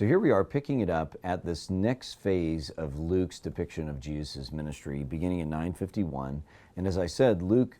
So here we are picking it up at this next phase of Luke's depiction of Jesus' ministry, beginning in 951. And as I said, Luke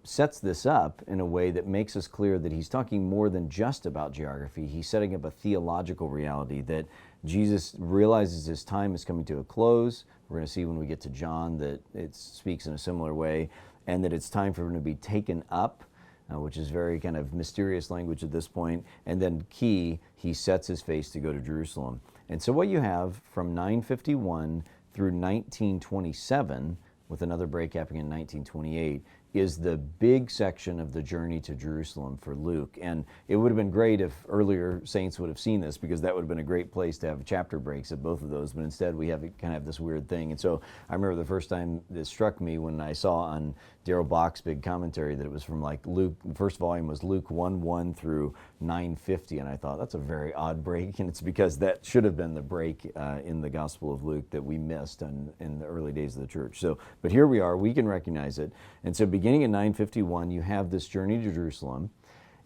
sets this up in a way that makes us clear that he's talking more than just about geography. He's setting up a theological reality that Jesus realizes his time is coming to a close. We're going to see when we get to John that it speaks in a similar way, and that it's time for him to be taken up, which is very kind of mysterious language at this point. And then key, he sets his face to go to Jerusalem. And so what you have from 951 through 1927, with another break happening in 1928, is the big section of the journey to Jerusalem for Luke. And it would have been great if earlier saints would have seen this, because that would have been a great place to have chapter breaks at both of those. But instead we have kind of have this weird thing. And so I remember the first time this struck me when I saw on Darrell Bock's big commentary that it was from like Luke, the first volume was Luke 1:1 through 9:50, and I thought that's a very odd break, and it's because that should have been the break in the Gospel of Luke that we missed in the early days of the church. So, but here we are, we can recognize it. And so beginning in 951, you have this journey to Jerusalem.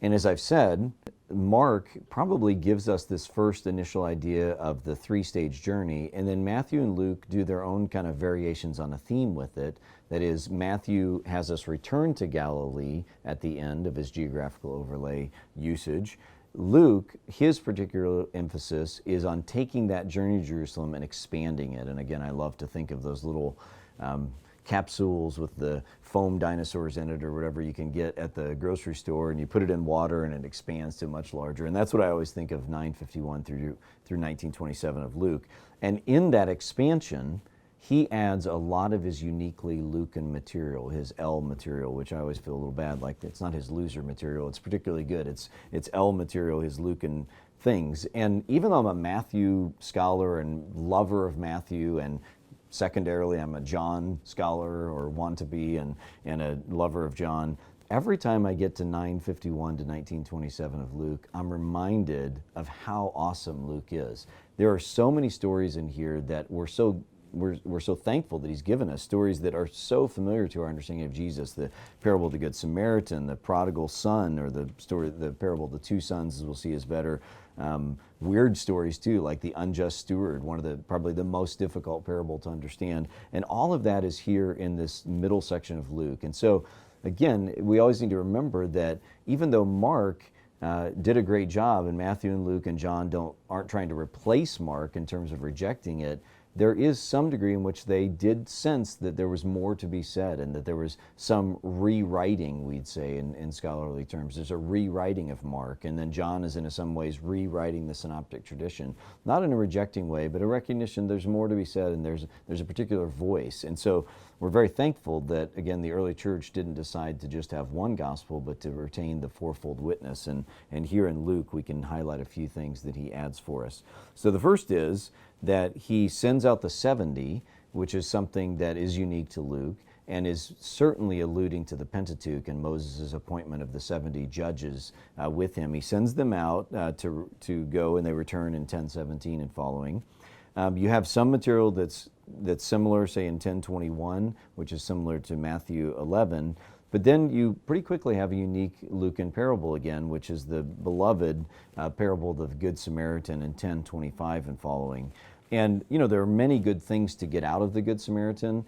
And as I've said, Mark probably gives us this first initial idea of the three-stage journey, and then Matthew and Luke do their own kind of variations on a theme with it. That is, Matthew has us return to Galilee at the end of his geographical overlay usage. Luke, his particular emphasis is on taking that journey to Jerusalem and expanding it. And again, I love to think of those little capsules with the foam dinosaurs in it or whatever you can get at the grocery store, and you put it in water and it expands to much larger. And that's what I always think of 951 through 1927 of Luke. And in that expansion, he adds a lot of his uniquely Lucan material, his L material, which I always feel a little bad, like it's not his loser material, it's particularly good. It's L material, his Lucan things. And even though I'm a Matthew scholar and lover of Matthew, and secondarily, I'm a John scholar, or want to be, and a lover of John. Every time I get to 951 to 1927 of Luke, I'm reminded of how awesome Luke is. There are so many stories in here that we're so thankful that he's given us, stories that are so familiar to our understanding of Jesus. The parable of the Good Samaritan, the prodigal son, or the parable of the two sons, as we'll see, is better. Weird stories too, like the unjust steward, probably the most difficult parable to understand. And all of that is here in this middle section of Luke. And so, again, we always need to remember that even though Mark did a great job, and Matthew and Luke and John aren't trying to replace Mark in terms of rejecting it, there is some degree in which they did sense that there was more to be said, and that there was some rewriting, we'd say in scholarly terms. There's a rewriting of Mark, and then John is in some ways rewriting the synoptic tradition, not in a rejecting way, but a recognition there's more to be said, and there's a particular voice. And so we're very thankful that, again, the early church didn't decide to just have one gospel, but to retain the fourfold witness. And here in Luke, we can highlight a few things that he adds for us. So the first is that he sends out the 70, which is something that is unique to Luke, and is certainly alluding to the Pentateuch and Moses' appointment of the 70 judges with him. He sends them out to go, and they return in 1017 and following. You have some material that's similar, say in 1021, which is similar to Matthew 11, but then you pretty quickly have a unique Lucan parable again, which is the beloved parable of the Good Samaritan in 1025 and following. And, there are many good things to get out of the Good Samaritan.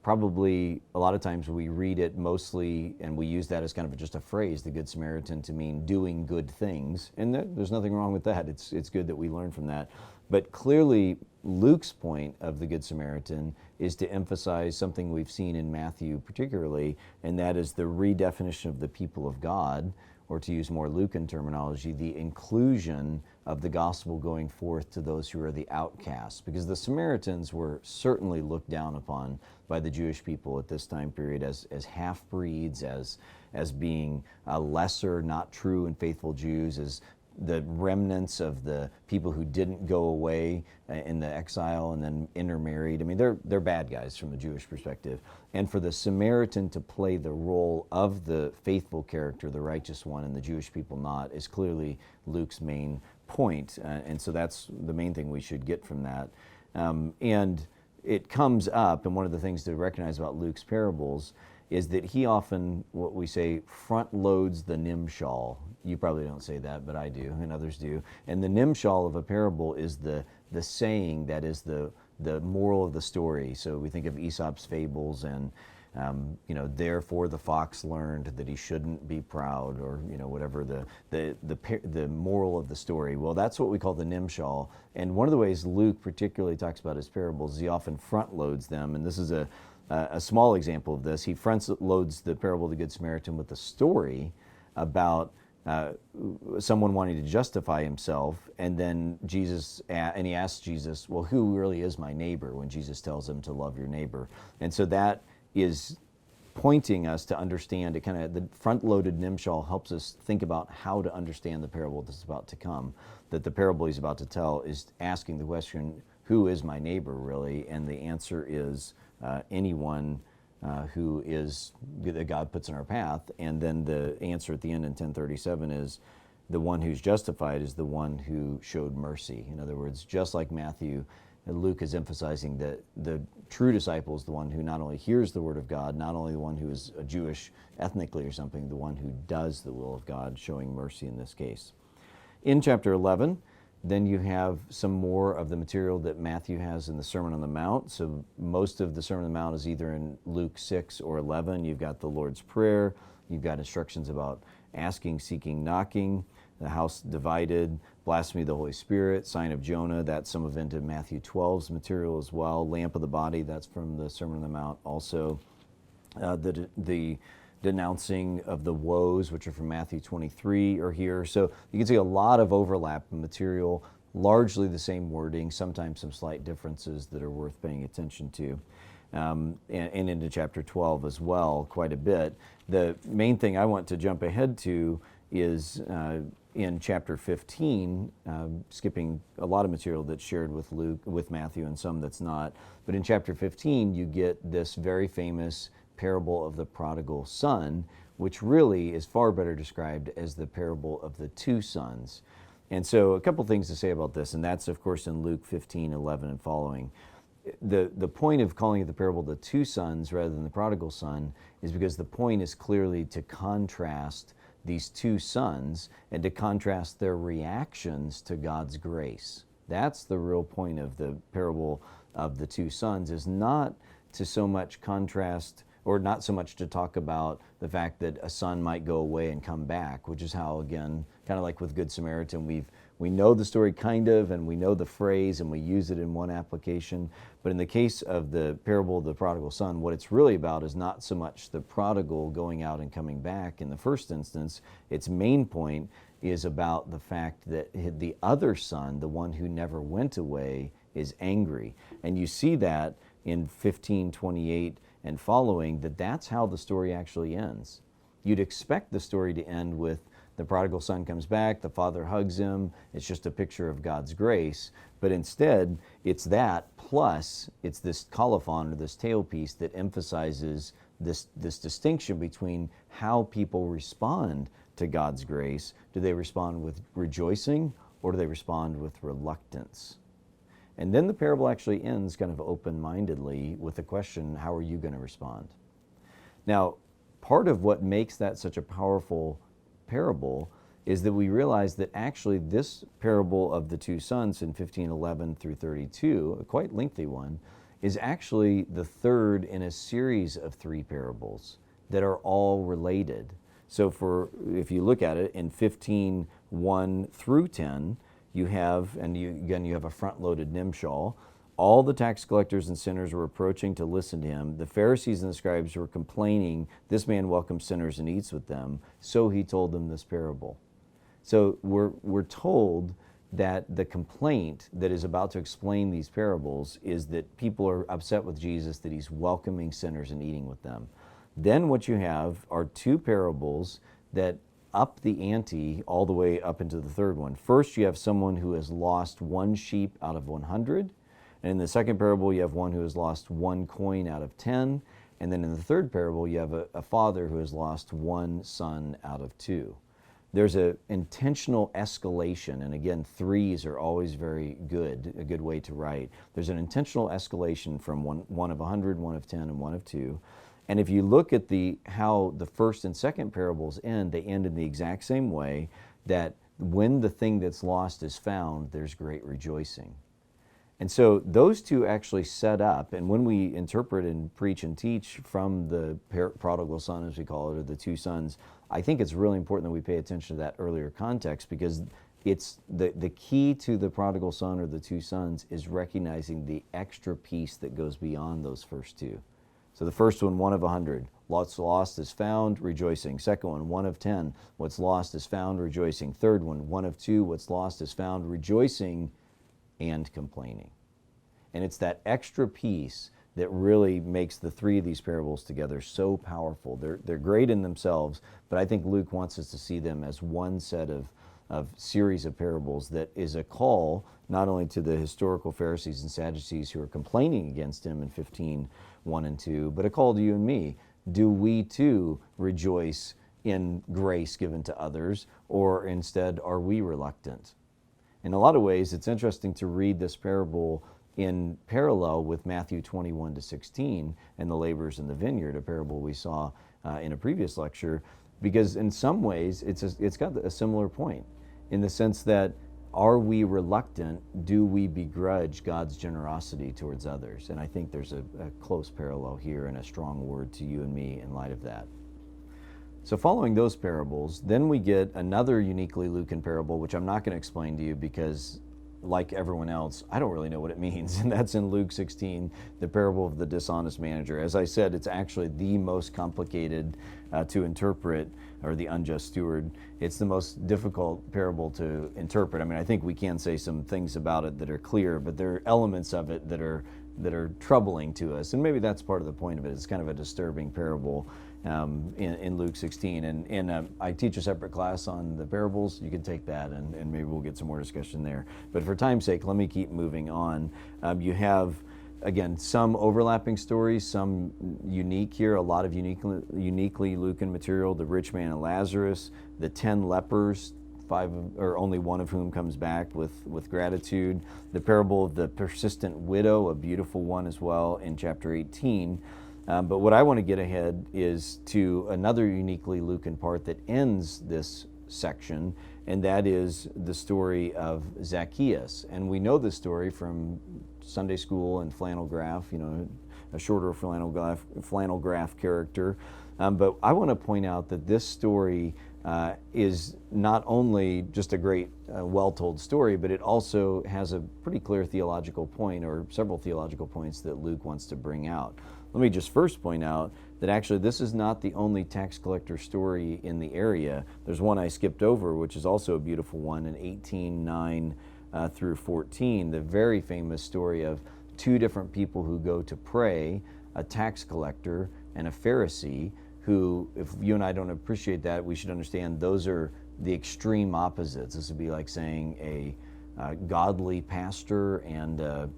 Probably a lot of times we read it mostly, and we use that as kind of just a phrase, the Good Samaritan, to mean doing good things. And there's nothing wrong with that. It's good that we learn from that. But clearly, Luke's point of the Good Samaritan is to emphasize something we've seen in Matthew particularly, and that is the redefinition of the people of God, or to use more Lucan terminology, the inclusion of the gospel going forth to those who are the outcasts. Because the Samaritans were certainly looked down upon by the Jewish people at this time period as half-breeds, as being lesser, not true and faithful Jews, as the remnants of the people who didn't go away in the exile and then intermarried. I mean, they're bad guys from the Jewish perspective. And for the Samaritan to play the role of the faithful character, the righteous one, and the Jewish people not, is clearly Luke's main point. And so that's the main thing we should get from that. And it comes up, and one of the things to recognize about Luke's parables is that he often, what we say, front loads the nimshal. You probably don't say that, but I do, and others do. And the nimshal of a parable is the saying that is the moral of the story. So we think of Aesop's fables and therefore the fox learned that he shouldn't be proud, or whatever the moral of the story. Well, that's what we call the nimshal. And one of the ways Luke particularly talks about his parables is he often front loads them. And this is a small example of this. He front loads the parable of the Good Samaritan with a story about someone wanting to justify himself, and then he asks Jesus, well, who really is my neighbor, when Jesus tells him to love your neighbor. And so that is pointing us to understand it. Kind of the front-loaded nimshal helps us think about how to understand the parable that's about to come. That the parable he's about to tell is asking the question, who is my neighbor really? And the answer is anyone who is that God puts in our path. And then the answer at the end in 1037 is the one who's justified is the one who showed mercy. In other words, just like Matthew, Luke is emphasizing that the true disciple is the one who not only hears the word of God, not only the one who is a Jewish ethnically or something, the one who does the will of God, showing mercy in this case. In chapter 11, then you have some more of the material that Matthew has in the Sermon on the Mount. So most of the Sermon on the Mount is either in Luke 6 or 11. You've got the Lord's Prayer. You've got instructions about asking, seeking, knocking, the house divided, blasphemy of the Holy Spirit, sign of Jonah. That's some of into Matthew 12's material as well. Lamp of the body, that's from the Sermon on the Mount also. The denouncing of the woes, which are from Matthew 23, are here. So you can see a lot of overlap in material, largely the same wording, sometimes some slight differences that are worth paying attention to. And into chapter 12 as well, quite a bit. The main thing I want to jump ahead to is in chapter 15, skipping a lot of material that's shared with Matthew and some that's not. But in chapter 15, you get this very famous parable of the prodigal son, which really is far better described as the parable of the two sons. And so a couple things to say about this, and that's of course in Luke 15, 11 and following. The point of calling it the parable of the two sons rather than the prodigal son is because the point is clearly to contrast these two sons and to contrast their reactions to God's grace. That's the real point of the parable of the two sons, is not to so much contrast, or not so much to talk about the fact that a son might go away and come back, which is how, again, kind of like with Good Samaritan, we know the story kind of, and we know the phrase, and we use it in one application. But in the case of the parable of the prodigal son, what it's really about is not so much the prodigal going out and coming back in the first instance. Its main point is about the fact that the other son, the one who never went away, is angry. And you see that in 15:28 and following, that's how the story actually ends. You'd expect the story to end with the prodigal son comes back, the father hugs him, it's just a picture of God's grace, but instead it's that plus it's this colophon, or this tailpiece, that emphasizes this distinction between how people respond to God's grace. Do they respond with rejoicing, or do they respond with reluctance? And then the parable actually ends kind of open-mindedly with the question, how are you going to respond? Now, part of what makes that such a powerful parable is that we realize that actually this parable of the two sons in 15:11 through 32, a quite lengthy one, is actually the third in a series of three parables that are all related. So if you look at it in 15:1 through 10, you have a front-loaded nimshal. All the tax collectors and sinners were approaching to listen to him. The Pharisees and the scribes were complaining, this man welcomes sinners and eats with them. So he told them this parable. So we're told that the complaint that is about to explain these parables is that people are upset with Jesus, that he's welcoming sinners and eating with them. Then what you have are two parables that up the ante all the way up into the third one. First, you have someone who has lost one sheep out of 100. And in the second parable, you have one who has lost one coin out of 10. And then in the third parable, you have a father who has lost one son out of 2. There's an intentional escalation. And again, threes are always very good, a good way to write. There's an intentional escalation from one of 100, one of 10, and one of 2. And if you look at how the first and second parables end, they end in the exact same way, that when the thing that's lost is found, there's great rejoicing. And so those two actually set up, and when we interpret and preach and teach from the prodigal son, as we call it, or the two sons, I think it's really important that we pay attention to that earlier context, because it's the key to the prodigal son or the two sons is recognizing the extra piece that goes beyond those first two. So the first one of 100, what's lost is found, rejoicing. Second one of 10, what's lost is found, rejoicing. Third one of 2, what's lost is found, rejoicing and complaining. And it's that extra piece that really makes the three of these parables together so powerful. They're great in themselves, but I think Luke wants us to see them as one set of series of parables that is a call not only to the historical Pharisees and Sadducees who are complaining against him in 15:1 and 2, but a call to you and me. Do we too rejoice in grace given to others, or instead are we reluctant? In a lot of ways, it's interesting to read this parable in parallel with Matthew 21-16 and the laborers in the vineyard, a parable we saw in a previous lecture, because in some ways it's got a similar point, in the sense that, are we reluctant? Do we begrudge God's generosity towards others? And I think there's a close parallel here and a strong word to you and me in light of that. So following those parables, then we get another uniquely Lucan parable, which I'm not going to explain to you because, like everyone else, I don't really know what it means. And that's in Luke 16, the parable of the dishonest manager. As I said, it's actually the most complicated to interpret, or the unjust steward. It's the most difficult parable to interpret. I mean, I think we can say some things about it that are clear, but there are elements of it that are troubling to us. And maybe that's part of the point of it. It's kind of a disturbing parable in Luke 16. And I teach a separate class on the parables. You can take that, and maybe we'll get some more discussion there. But for time's sake, let me keep moving on. You have, again, some overlapping stories, some unique here, a lot of uniquely Lucan material. The rich man and Lazarus, the 10 lepers, 5 or only one of whom comes back with gratitude. The parable of the persistent widow, a beautiful one as well, in chapter 18. But what I want to get ahead is to another uniquely Lucan part that ends this section, and that is the story of Zacchaeus. And we know this story from Sunday school and flannel graph, a shorter flannel graph character. But I want to point out that this story is not only just a great, well-told story, but it also has a pretty clear theological point, or several theological points that Luke wants to bring out. Let me just first point out that actually this is not the only tax collector story in the area. There's one I skipped over, which is also a beautiful one, in 18:9 through 14, the very famous story of two different people who go to pray, a tax collector and a Pharisee, who, if you and I don't appreciate that, we should understand those are the extreme opposites. This would be like saying a godly pastor and a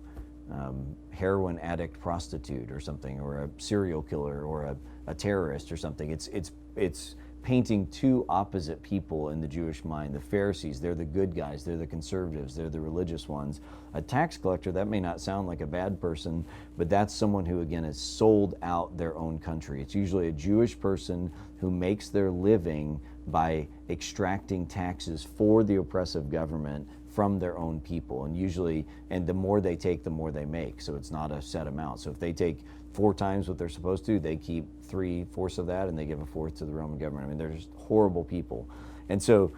heroin addict prostitute or something, or a serial killer or a terrorist or something. It's painting two opposite people in the Jewish mind. The Pharisees, they're the good guys, they're the conservatives, they're the religious ones. A tax collector, that may not sound like a bad person, but that's someone who, again, has sold out their own country. It's usually a Jewish person who makes their living by extracting taxes for the oppressive government from their own people, and the more they take, the more they make. So it's not a set amount. So if they take 4 times what they're supposed to, they keep 3/4 of that, and they give 1/4 to the Roman government. I mean, they're just horrible people. And so,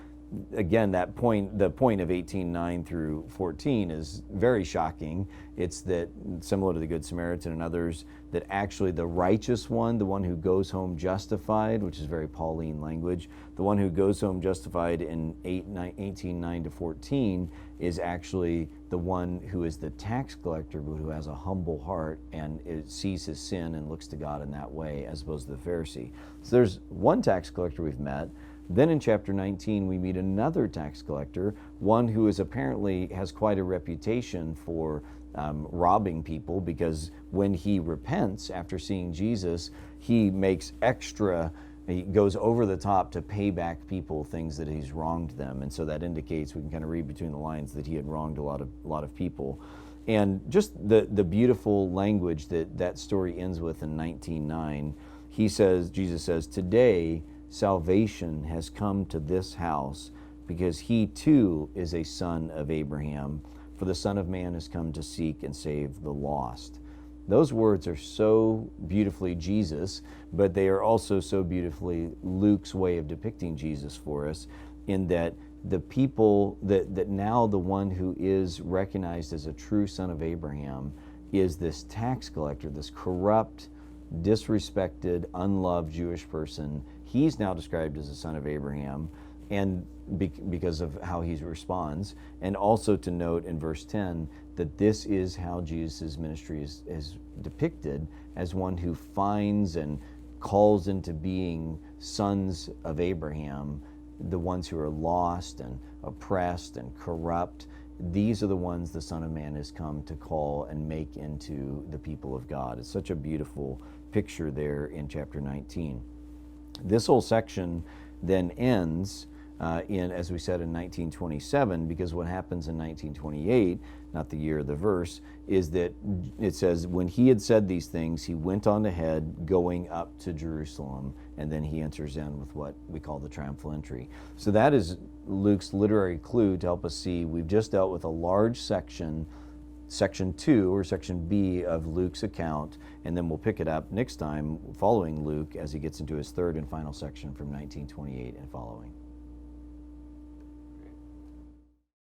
again, the point of 18:9 through 14 is very shocking. It's that, similar to the Good Samaritan and others, that actually the righteous one, the one who goes home justified, which is very Pauline language, the one who goes home justified in 18:9 to 14 is actually the one who is the tax collector, but who has a humble heart and sees his sin and looks to God in that way, as opposed to the Pharisee. So there's one tax collector we've met. Then in chapter 19, we meet another tax collector, one who apparently has quite a reputation for robbing people, because when he repents after seeing Jesus, he goes over the top to pay back people things that he's wronged them. And so that indicates, we can kind of read between the lines, that he had wronged a lot of people. And just the beautiful language that story ends with in 19:9 Jesus says, today salvation has come to this house because he too is a son of Abraham. For the Son of Man has come to seek and save the lost. Those words are so beautifully Jesus, but they are also so beautifully Luke's way of depicting Jesus for us, in that the people, that now the one who is recognized as a true son of Abraham is this tax collector, this corrupt, disrespected, unloved Jewish person. He's now described as a son of Abraham, and because of how he responds. And also to note in verse 10 that this is how Jesus' ministry is depicted, as one who finds and calls into being sons of Abraham, the ones who are lost and oppressed and corrupt. These are the ones the Son of Man has come to call and make into the people of God. It's such a beautiful picture there in chapter 19. This whole section then ends as we said, in 1927, because what happens in 1928, not the year of the verse, is that it says, when he had said these things, he went on ahead, going up to Jerusalem, and then he enters in with what we call the triumphal entry. So that is Luke's literary clue to help us see we've just dealt with a large section, section 2 or section B of Luke's account, and then we'll pick it up next time following Luke as he gets into his third and final section from 1928 and following.